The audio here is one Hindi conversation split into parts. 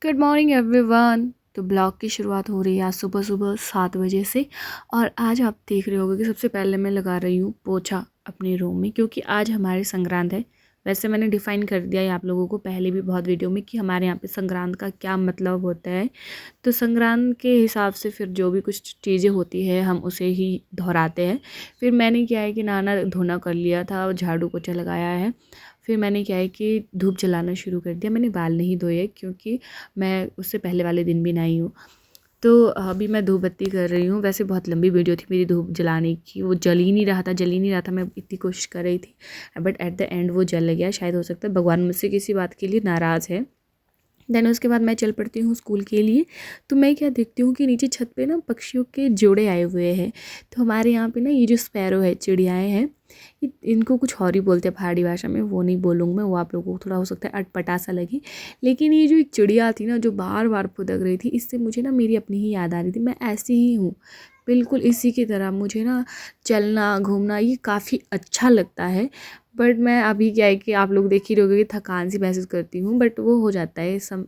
Good morning everyone. तो ब्लॉग की शुरुआत हो रही है आज सुबह सुबह 7 बजे से। और आज आप देख रहे होंगे कि सबसे पहले मैं लगा रही हूँ पोछा अपने रूम में, क्योंकि आज हमारी संक्रांत है। वैसे मैंने डिफ़ाइन कर दिया है आप लोगों को पहले भी बहुत वीडियो में कि हमारे यहाँ पे संक्रांत का क्या मतलब होता है। तो संक्रांत के हिसाब से फिर जो भी कुछ चीज़ें होती है हम उसे ही दोहराते हैं। फिर मैंने क्या है कि नहाना धोना कर लिया था, झाड़ू पोछा लगाया है। फिर मैंने क्या है कि धूप जलाना शुरू कर दिया। मैंने बाल नहीं धोए क्योंकि मैं उससे पहले वाले दिन भी नहाई हूँ। तो अभी मैं धूप बत्ती कर रही हूँ। वैसे बहुत लंबी वीडियो थी मेरी धूप जलाने की, वो जल ही नहीं रहा था। मैं इतनी कोशिश कर रही थी बट एट द एंड वो जल गया। शायद हो सकता है भगवान मुझसे किसी बात के लिए नाराज़ है। देन उसके बाद मैं चल पड़ती हूँ स्कूल के लिए। तो मैं क्या देखती हूँ कि नीचे छत पे ना पक्षियों के जोड़े आए हुए हैं। तो हमारे यहाँ पे ना ये जो स्पैरो है, चिड़ियाएँ हैं, इनको कुछ और ही बोलते हैं पहाड़ी भाषा में, वो नहीं बोलूँगी मैं, वो आप लोगों को थोड़ा हो सकता है अटपटा सा लगे। लेकिन ये जो एक चिड़िया थी ना जो बार बार फुदक रही थी, इससे मुझे ना मेरी अपनी ही याद आ रही थी। मैं ऐसी ही हूँ बिल्कुल इसी की तरह। मुझे ना चलना घूमना ये काफ़ी अच्छा लगता है। बट मैं अभी क्या है कि आप लोग देख ही रहोगे कि थकान सी महसूस करती हूँ, बट वो हो जाता है सम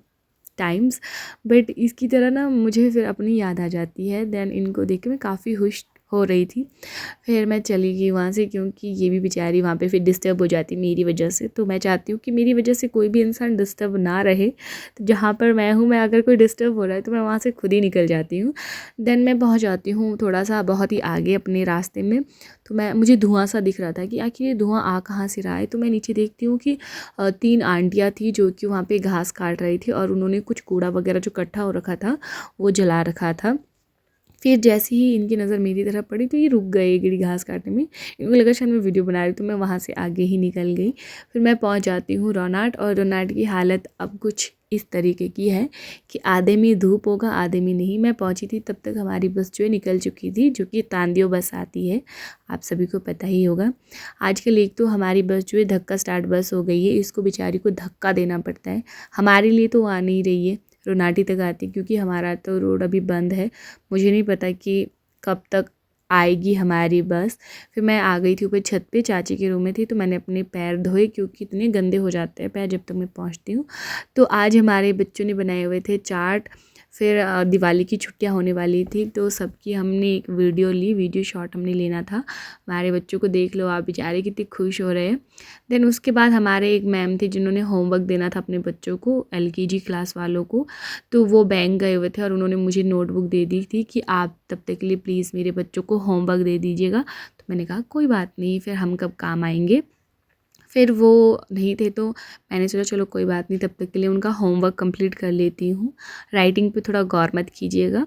टाइम्स। बट इसकी तरह ना मुझे फिर अपनी याद आ जाती है। देन इनको देख के मैं काफ़ी खुश हो रही थी। फिर मैं चली गई वहाँ से, क्योंकि ये भी बेचारी वहाँ पे फिर डिस्टर्ब हो जाती मेरी वजह से। तो मैं चाहती हूँ कि मेरी वजह से कोई भी इंसान डिस्टर्ब ना रहे। तो जहाँ पर मैं हूँ, मैं अगर कोई डिस्टर्ब हो रहा है तो मैं वहाँ से खुद ही निकल जाती हूँ। देन मैं पहुँच जाती हूँ थोड़ा सा बहुत ही आगे अपने रास्ते में। तो मुझे धुआं सा दिख रहा था कि आखिर ये धुआं आ कहाँ से रहा है। तो मैं नीचे देखती हूँ कि 3 आंटियाँ थी जो कि वहाँ पे घास काट रही थी, और उन्होंने कुछ कूड़ा वगैरह जो इकट्ठा हो रखा था वो जला रखा था। फिर जैसे ही इनकी नज़र मेरी तरफ पड़ी तो ये रुक गए गिरी घास काटने में। इनको लगा शायद मैं वीडियो बना रही हूँ, तो मैं वहाँ से आगे ही निकल गई। फिर मैं पहुँच जाती हूँ रोनाट, और रोनाट की हालत अब कुछ इस तरीके की है कि आधे में धूप होगा आधे में नहीं। मैं पहुँची थी तब तक हमारी बस जो है निकल चुकी थी, जो कि तांदियो बस आती है, आप सभी को पता ही होगा। आजकल एक तो हमारी बस जो है धक्का स्टार्ट बस हो गई है, इसको बेचारी को धक्का देना पड़ता है। हमारे लिए तो आ नहीं रही है, रोनाटी तक आती, क्योंकि हमारा तो रोड अभी बंद है। मुझे नहीं पता कि कब तक आएगी हमारी बस। फिर मैं आ गई थी ऊपर छत पे, चाची के रूम में थी, तो मैंने अपने पैर धोए क्योंकि इतने गंदे हो जाते हैं पैर जब तक मैं पहुंचती हूँ। तो आज हमारे बच्चों ने बनाए हुए थे चाट। फिर दिवाली की छुट्टियां होने वाली थी, तो सबकी हमने एक वीडियो ली, वीडियो शॉट हमने लेना था। हमारे बच्चों को देख लो आप, बेचारे कितने खुश हो रहे हैं। देन उसके बाद हमारे एक मैम थे जिन्होंने होमवर्क देना था अपने बच्चों को, LKG क्लास वालों को। तो वो बैंक गए हुए थे और उन्होंने मुझे नोटबुक दे दी थी कि आप तब तक के लिए प्लीज़ मेरे बच्चों को होमवर्क दे दीजिएगा। तो मैंने कहा कोई बात नहीं, फिर हम कब काम आएंगे। फिर वो नहीं थे तो मैंने सोचा चलो कोई बात नहीं, तब तक के लिए उनका होमवर्क कंप्लीट कर लेती हूँ। राइटिंग पे थोड़ा गौर मत कीजिएगा।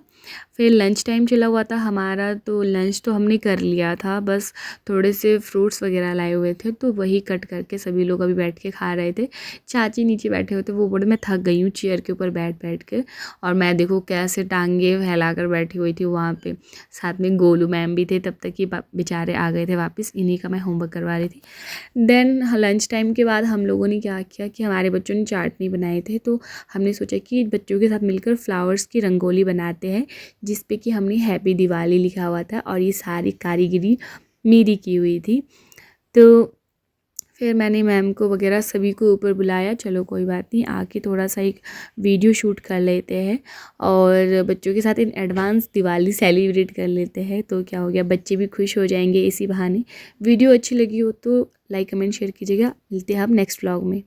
फिर लंच टाइम चला हुआ था हमारा, तो लंच तो हमने कर लिया था। बस थोड़े से फ्रूट्स वगैरह लाए हुए थे, तो वही कट करके सभी लोग अभी बैठ के खा रहे थे। चाची नीचे बैठे हुए थे, वो बोले मैं थक गई हूँ चेयर के ऊपर बैठ बैठ के। और मैं देखो कैसे टांगे फैला कर बैठी हुई थी वहाँ पे। साथ में गोलू मैम भी थे, तब तक ये बेचारे आ गए थे वापस, इन्हीं का मैं होमवर्क करवा रही थी। देन लंच टाइम के बाद हम लोगों ने क्या किया कि हमारे बच्चों ने चाट नहीं बनाए थे, तो हमने सोचा कि बच्चों के साथ मिलकर फ्लावर्स की रंगोली बनाते हैं, जिस पे कि हमने हैप्पी दिवाली लिखा हुआ था, और ये सारी कारीगरी मेरी की हुई थी। तो फिर मैंने मैम को वगैरह सभी को ऊपर बुलाया, चलो कोई बात नहीं, आके थोड़ा सा एक वीडियो शूट कर लेते हैं और बच्चों के साथ इन एडवांस दिवाली सेलिब्रेट कर लेते हैं। तो क्या हो गया, बच्चे भी खुश हो जाएंगे इसी बहाने। वीडियो अच्छी लगी हो तो लाइक कमेंट शेयर कीजिएगा। मिलते हैं आप नेक्स्ट व्लॉग में।